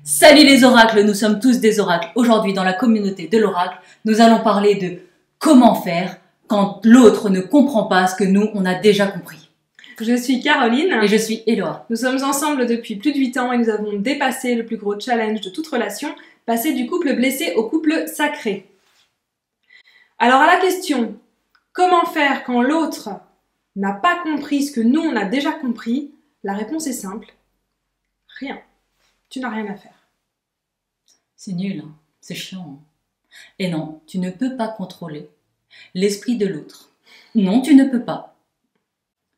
Salut les oracles, nous sommes tous des oracles. Aujourd'hui, dans la communauté de l'oracle, nous allons parler de comment faire quand l'autre ne comprend pas ce que nous, on a déjà compris. Je suis Caroline. Et je suis Éloi. Nous sommes ensemble depuis plus de 8 ans et nous avons dépassé le plus gros challenge de toute relation, passer du couple blessé au couple sacré. Alors à la question, comment faire quand l'autre n'a pas compris ce que nous, on a déjà compris? La réponse est simple. Rien. Tu n'as rien à faire. C'est nul, hein, c'est chiant. Hein. Et non, tu ne peux pas contrôler l'esprit de l'autre. Non, tu ne peux pas.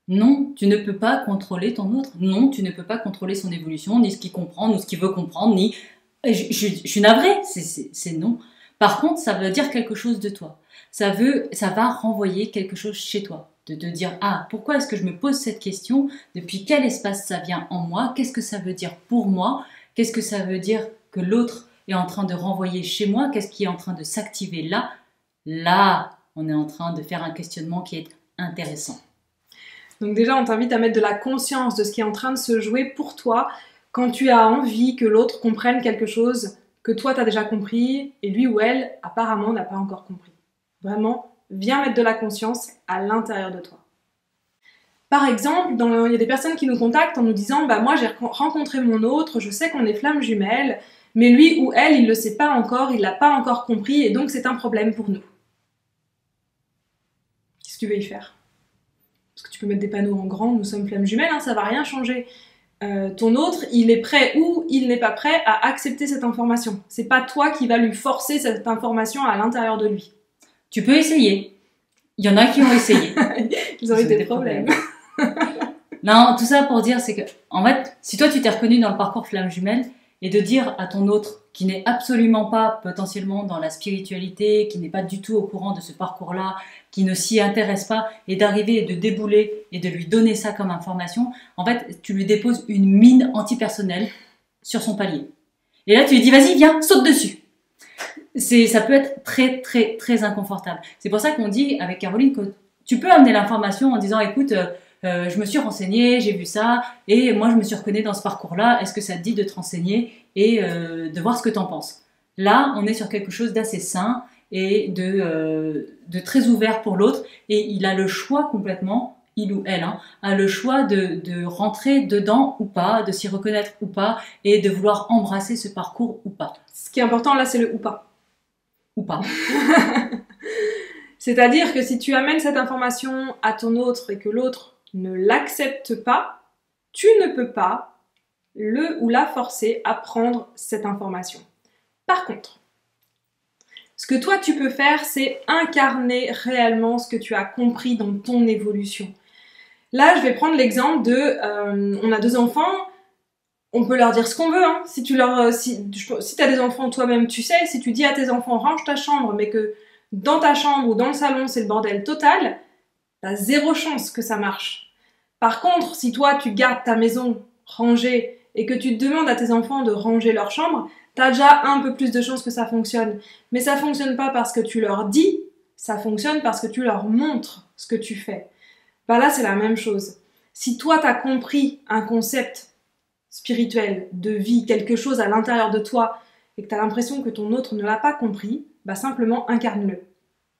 Non, tu ne peux pas contrôler ton autre. Non, tu ne peux pas contrôler son évolution, ni ce qu'il comprend, ni ce qu'il veut comprendre, ni... Je suis navrée, c'est non. Par contre, ça veut dire quelque chose de toi. Ça va renvoyer quelque chose chez toi. De te dire, ah, pourquoi est-ce que je me pose cette question? Depuis quel espace ça vient en moi? Qu'est-ce que ça veut dire pour moi? Qu'est-ce que ça veut dire que l'autre est en train de renvoyer chez moi? Qu'est-ce qui est en train de s'activer là? Là, on est en train de faire un questionnement qui est intéressant. Donc déjà, on t'invite à mettre de la conscience de ce qui est en train de se jouer pour toi quand tu as envie que l'autre comprenne quelque chose que toi, tu as déjà compris et lui ou elle, apparemment, n'a pas encore compris. Vraiment, viens mettre de la conscience à l'intérieur de toi. Par exemple, il y a des personnes qui nous contactent en nous disant « bah moi j'ai rencontré mon autre, je sais qu'on est flammes jumelles, mais lui ou elle, il ne le sait pas encore, il ne l'a pas encore compris et donc c'est un problème pour nous. » Qu'est-ce que tu veux y faire? Parce que tu peux mettre des panneaux en grand, nous sommes flammes jumelles, hein, ça ne va rien changer. Ton autre, il est prêt ou il n'est pas prêt à accepter cette information. C'est pas toi qui vas lui forcer cette information à l'intérieur de lui. Tu peux essayer. Il y en a qui ont essayé. Ils ont eu des problèmes. Non, tout ça pour dire, c'est que, en fait, si toi tu t'es reconnu dans le parcours flamme jumelle, et de dire à ton autre, qui n'est absolument pas potentiellement dans la spiritualité, qui n'est pas du tout au courant de ce parcours-là, qui ne s'y intéresse pas, et d'arriver et de débouler et de lui donner ça comme information, en fait, tu lui déposes une mine antipersonnelle sur son palier. Et là, tu lui dis, vas-y, viens, saute dessus. Ça peut être très, très, très inconfortable. C'est pour ça qu'on dit avec Caroline que tu peux amener l'information en disant, écoute, je me suis renseignée, j'ai vu ça, et moi je me suis reconnue dans ce parcours-là, est-ce que ça te dit de te renseigner et de voir ce que tu en penses? Là, on est sur quelque chose d'assez sain et de très ouvert pour l'autre, et il a le choix complètement, il ou elle, hein, a le choix de rentrer dedans ou pas, de s'y reconnaître ou pas, et de vouloir embrasser ce parcours ou pas. Ce qui est important là, c'est le ou pas. Ou pas. C'est-à-dire que si tu amènes cette information à ton autre et que l'autre ne l'accepte pas, tu ne peux pas le ou la forcer à prendre cette information. Par contre, ce que toi tu peux faire, c'est incarner réellement ce que tu as compris dans ton évolution. Là, je vais prendre l'exemple de, on a 2 enfants, on peut leur dire ce qu'on veut. Hein. Si tu as des enfants toi-même, tu sais, si tu dis à tes enfants range ta chambre, mais que dans ta chambre ou dans le salon c'est le bordel total, t'as 0 chance que ça marche. Par contre, si toi tu gardes ta maison rangée et que tu demandes à tes enfants de ranger leur chambre, t'as déjà un peu plus de chances que ça fonctionne. Mais ça fonctionne pas parce que tu leur dis, ça fonctionne parce que tu leur montres ce que tu fais. Bah là, c'est la même chose. Si toi t'as compris un concept spirituel, de vie, quelque chose à l'intérieur de toi, et que t'as l'impression que ton autre ne l'a pas compris, bah simplement incarne-le.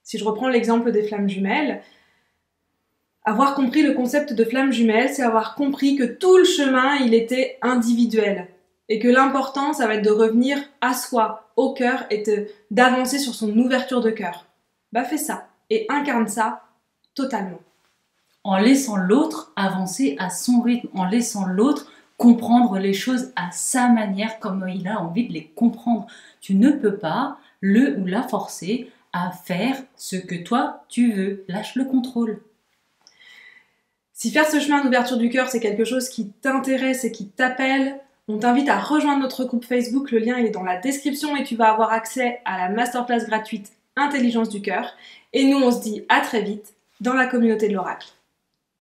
Si je reprends l'exemple des flammes jumelles, avoir compris le concept de flamme jumelle, c'est avoir compris que tout le chemin, il était individuel. Et que l'important, ça va être de revenir à soi, au cœur, et d'avancer sur son ouverture de cœur. Bah fais ça, et incarne ça totalement. En laissant l'autre avancer à son rythme, en laissant l'autre comprendre les choses à sa manière, comme il a envie de les comprendre. Tu ne peux pas le ou la forcer à faire ce que toi, tu veux. Lâche le contrôle. Si faire ce chemin d'ouverture du cœur, c'est quelque chose qui t'intéresse et qui t'appelle, on t'invite à rejoindre notre groupe Facebook. Le lien il est dans la description et tu vas avoir accès à la masterclass gratuite Intelligence du cœur. Et nous, on se dit à très vite dans la communauté de l'Oracle.